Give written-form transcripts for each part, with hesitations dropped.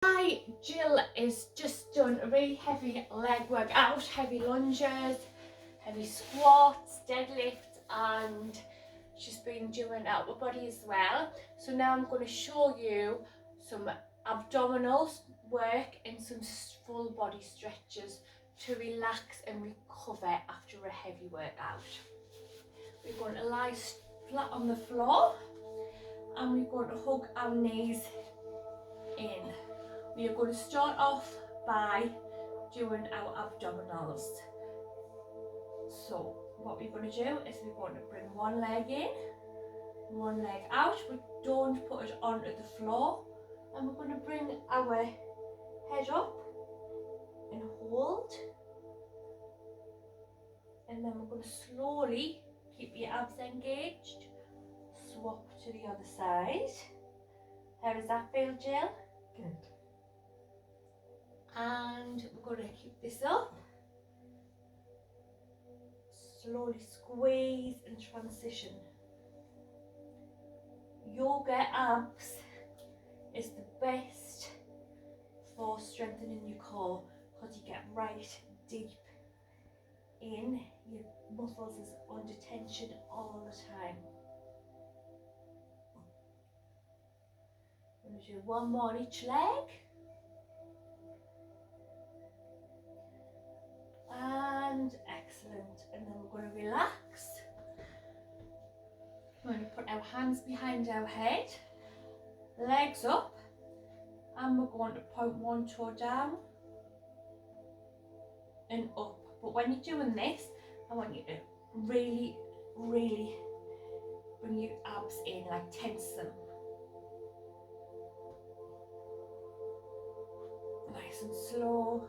Hi, Jill is just done a really heavy leg workout, heavy lunges, heavy squats, deadlifts, and she's been doing upper body as well. So now I'm going to show you some abdominals work and some full body stretches to relax and recover after a heavy workout. We're going to lie flat on the floor and we're going to hug our knees in. We are going to start off by doing our abdominals. So what we're going to do is we're going to bring one leg in, one leg out, but don't put it onto the floor. And we're going to bring our head up and hold. And then we're going to slowly keep your abs engaged. Swap to the other side. How does that feel, Jill? Good. And we're going to keep this up. Slowly squeeze and transition. Yoga abs is the best for strengthening your core because you get right deep in. Your muscles is under tension all the time. I'm going to do one more on each leg. And excellent. And then we're going to relax. We're going to put our hands behind our head, legs up, and we're going to point one toe down and up. But when you're doing this, I want you to really, really bring your abs in, like tense them. Nice and slow.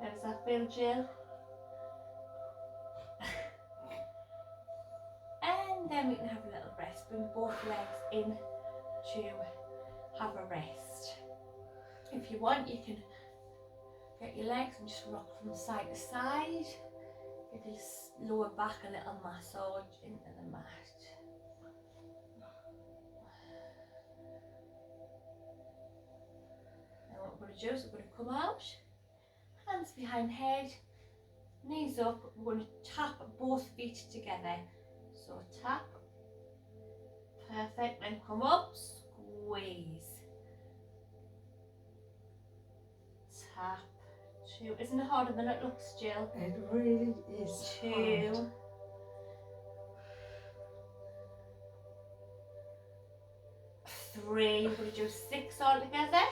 How does that feel, Jill? And then we can have a little rest. Bring both legs in to have a rest. If you want, you can get your legs and just rock from side to side. Give your lower back a little massage into the mat. Now what we're going to do is we're going to come out, hands behind head, knees up. We're going to tap both feet together. So tap, perfect, then come up, squeeze, tap, two. Isn't it harder than it looks, Jill? It really is. Two, hard. 3. We're going to do 6 all together.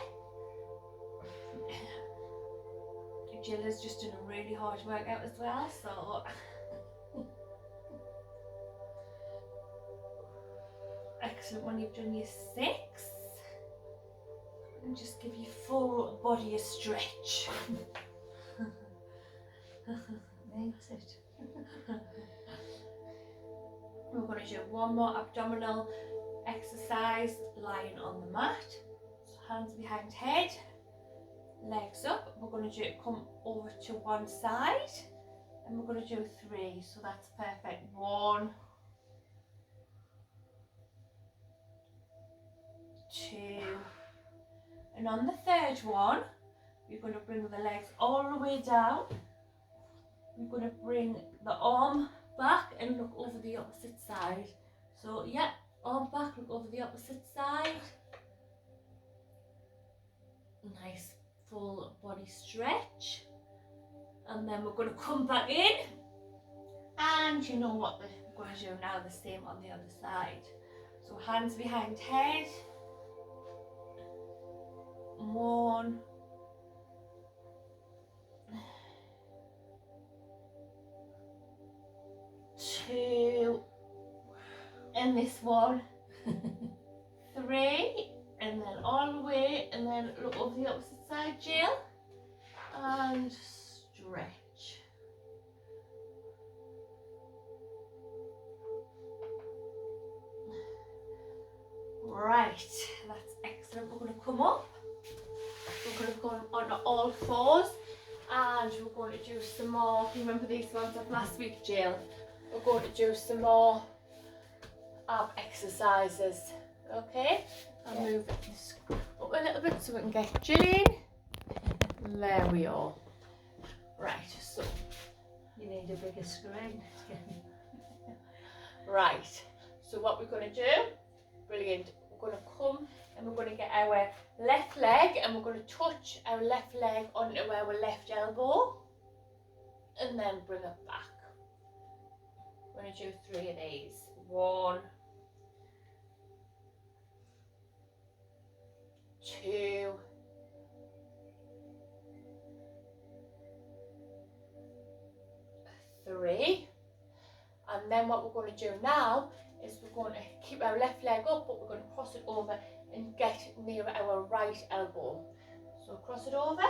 Jill has just done a really hard workout as well, so excellent. When you've done your 6, and just give your full body a stretch. Makes it. We're going to do one more abdominal exercise lying on the mat. So hands behind head, legs up. We're going to do come over to one side, and we're going to do 3. So that's perfect. 1, 2, and on the third one, we're going to bring the legs all the way down. We're going to bring the arm back and look over the opposite side. So yeah, arm back, look over the opposite side. Nice full body stretch. And then we're going to come back in. And you know what we're going to do now, the same on the other side. So hands behind head. 1, 2, and this one, 3, and then all the way, and then look over the opposite side, Jill, and stretch. Right, that's excellent. We're going to come up. We're going to go onto all fours And we're going to do some more. Remember these ones of last week, Jill? We're going to do some more ab exercises. Okay? I'll move this up a little bit so we can get Jill in. There we are. Right, so. You need a bigger screen. Right, so what we're going to do, brilliant, we're going to come and we're going to get our left leg and we're going to touch our left leg onto our left elbow and then bring it back. We're going to do 3 of these. 1, 2, 3. And then what we're going to do now is we're going to keep our left leg up, but we're going to cross it over and get near our right elbow. So cross it over.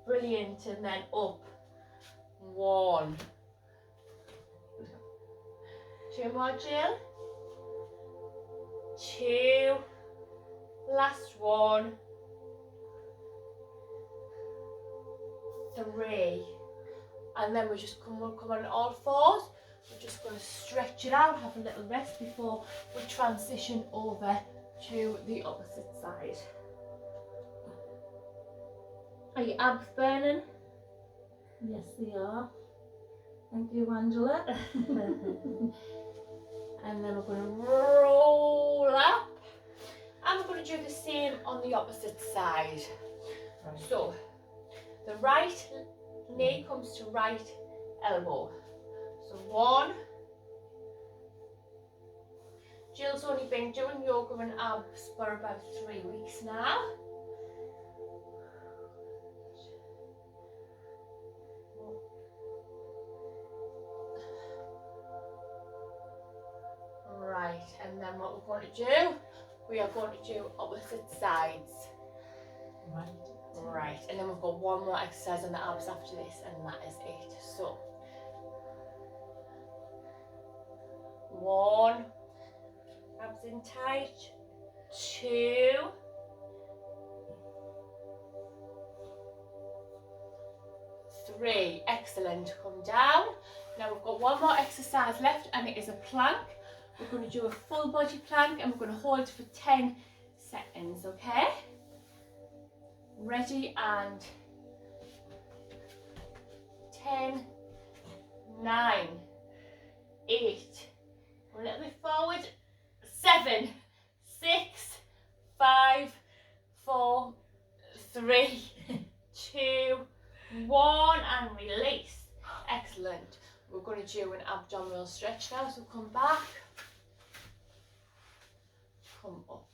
Brilliant. And then up. 1. 2 more, Jill. 2. Last one. 3. And then we'll come on all fours. We're just going to stretch it out, have a little rest before we transition over to the opposite side. Are your abs burning? Yes, they are. Thank you, Angela. And then we're going to roll up. And we're going to do the same on the opposite side. Right. So, the right knee comes to right elbow. So 1. Jill's only been doing yoga and abs for about 3 weeks now. Right, and then what we're going to do, we are going to do opposite sides. Right. Right, and then we've got one more exercise on the abs after this, and that is it. So, 1, abs in tight. 2, 3, excellent. Come down. Now we've got one more exercise left, and it is a plank. We're going to do a full body plank, and we're going to hold for 10 seconds, okay? Ready, and 10, 9, 8, a little bit forward, 7, 6, 5, 4, 3, 2, 1, and release. Excellent. We're going to do an abdominal stretch now, so come back, come up.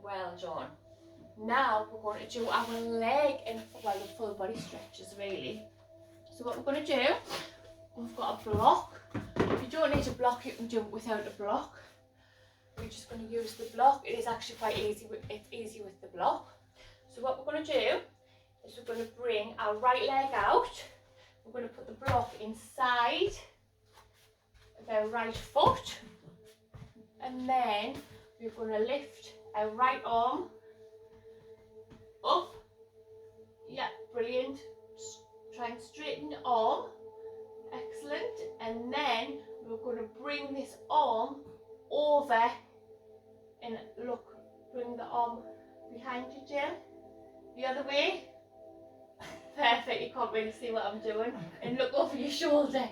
Well done. Now we're going to do our leg and the full body stretches really. So what we're going to do, we've got a block. If you don't need a block, you can do it without a block. We're just going to use the block. It is actually quite easy. It's easy with the block. So what we're going to do is we're going to bring our right leg out. We're going to put the block inside of our right foot, and then we're going to lift our right arm up. Yeah, brilliant. Try and straighten the arm. Excellent. And then we're going to bring this arm over and look, bring the arm behind you, Jill. The other way. Perfect, you can't really see what I'm doing. And look over your shoulder.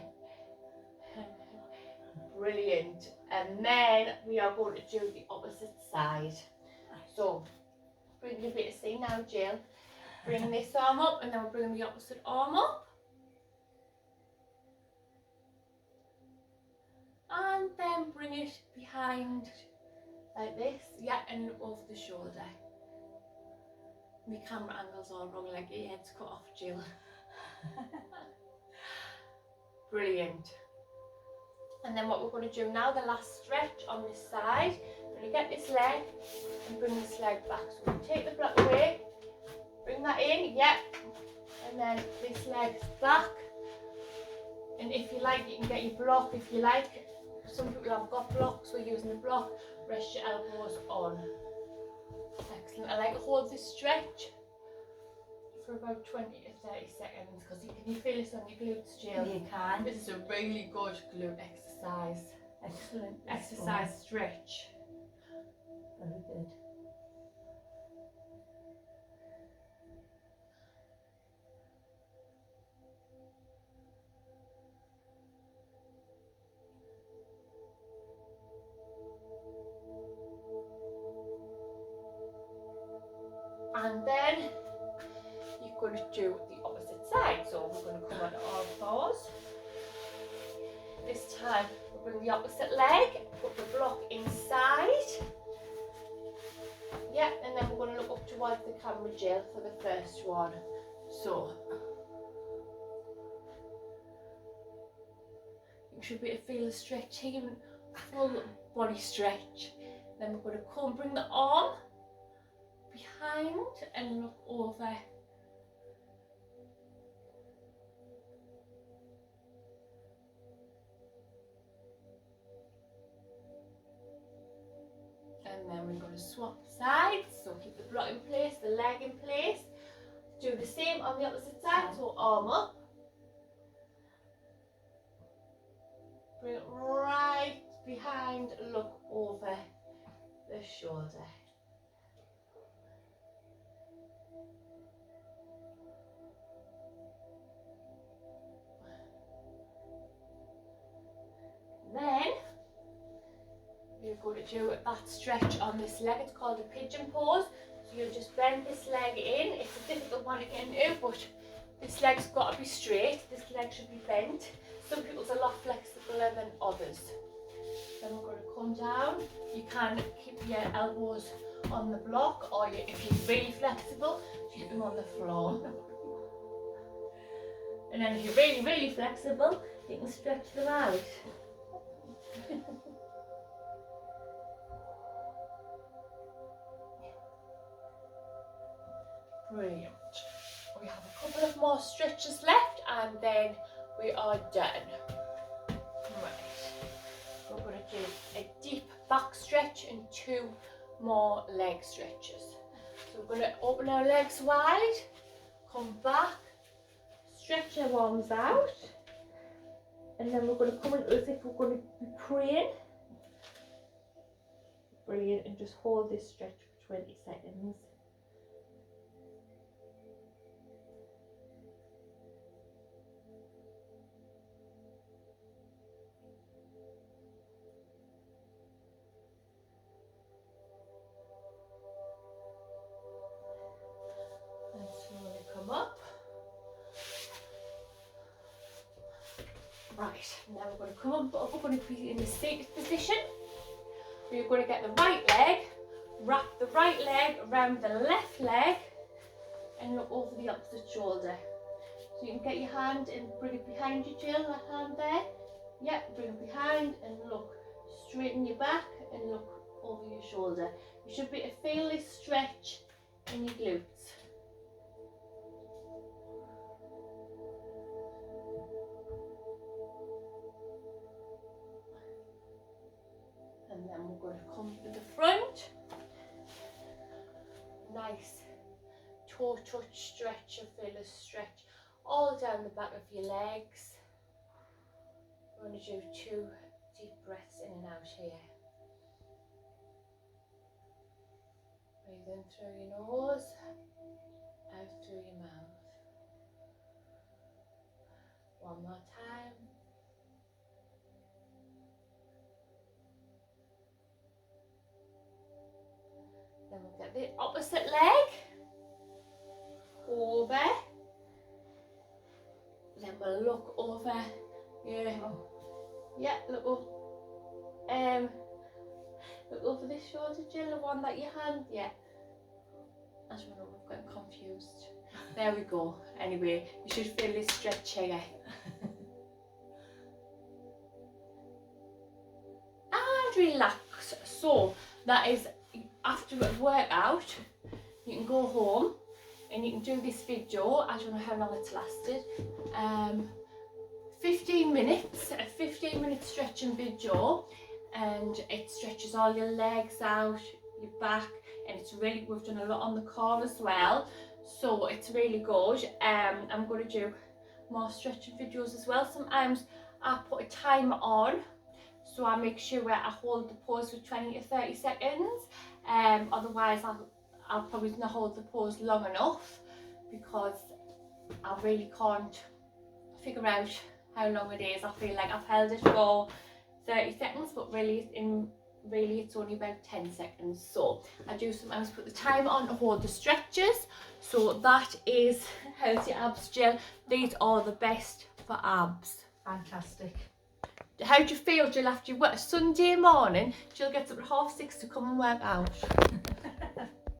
Brilliant. And then we are going to do the opposite side. So, bring your bit of C now, Jill. Bring this arm up, and then we'll bring the opposite arm up. And then bring it behind like this. Yeah, and over the shoulder. My camera angle's all wrong, like your head's cut off, Jill. Brilliant. And then what we're going to do now, the last stretch on this side, we're going to get this leg and bring this leg back. So we'll take the block away, bring that in, yep, and then this leg's back, And if you like, you can get your block. If you like, some people have got blocks, we're using the block. Rest your elbows on. Excellent. I like to hold this stretch for about 20 to 30 seconds because can you feel this on your glutes, Jill? You can. This is a really good glute exercise. Excellent. Exercise stretch. Very good. And then you're going to do the opposite side. So we're going to come on all fours. This time we'll bring the opposite leg, put the block inside. Yeah, and then we're going to look up towards the camera, Jill, for the first one. So you should be able to feel the stretch here, full body stretch. Then we're going to come, bring the arm behind and look over. And then we're going to swap sides, so keep the block in place, the leg in place. Do the same on the opposite side, so arm up. Bring it right behind, look over the shoulder. Then we're going to do that stretch on this leg. It's called a pigeon pose. So you'll just bend this leg in. It's a difficult one to get into, but this leg's got to be straight. This leg should be bent. Some people's a lot flexibler than others. Then we're going to come down. You can keep your elbows on the block, or if you're really flexible, keep them on the floor. And then if you're really, really flexible, you can stretch them out. Brilliant. We have a couple of more stretches left and then we are done. Right. We're going to do a deep back stretch and 2 more leg stretches. So we're going to open our legs wide, come back, stretch our arms out, and then we're going to come in as if we're going to be praying. Brilliant, and just hold this stretch for 20 seconds. And slowly come up. Right, now we're going to come up, we're going to be in the seated position. We're going to get the right leg, wrap the right leg around the left leg and look over the opposite shoulder. So you can get your hand and bring it behind you, Jill, that hand there. Yep, bring it behind and look, straighten your back and look over your shoulder. You should be able to feel this stretch in your glutes. And then we're going to come to the front. Nice toe touch stretch, and feel a stretch all down the back of your legs. We're going to do 2 deep breaths in and out here. Breathe in through your nose, out through your mouth. One more time. Then we'll get the opposite leg over. Then we'll look over. Yeah, look up. Look over this shoulder, Jill, the one that you hand. Yeah. I don't know, we've gotten confused. There we go. Anyway, you should feel this stretch here. And relax. So that is after a workout, you can go home and you can do this video. I don't know how long it's lasted. 15 minutes, a 15-minute stretching video, and it stretches all your legs out, your back, and it's really, we've done a lot on the core as well, so it's really good. I'm going to do more stretching videos as well. Sometimes I put a timer on, so I make sure I hold the pose for 20 to 30 seconds. Otherwise I'll probably not hold the pose long enough, because I really can't figure out how long it is. I feel like I've held it for 30 seconds, but really it's only about 10 seconds. So I do sometimes put the timer on to hold the stretches. So that is Healthy Abs Gel. These are the best for abs. Fantastic. How do you feel, Jill, after you work Sunday morning? Jill gets up at 6:30 to come and work out.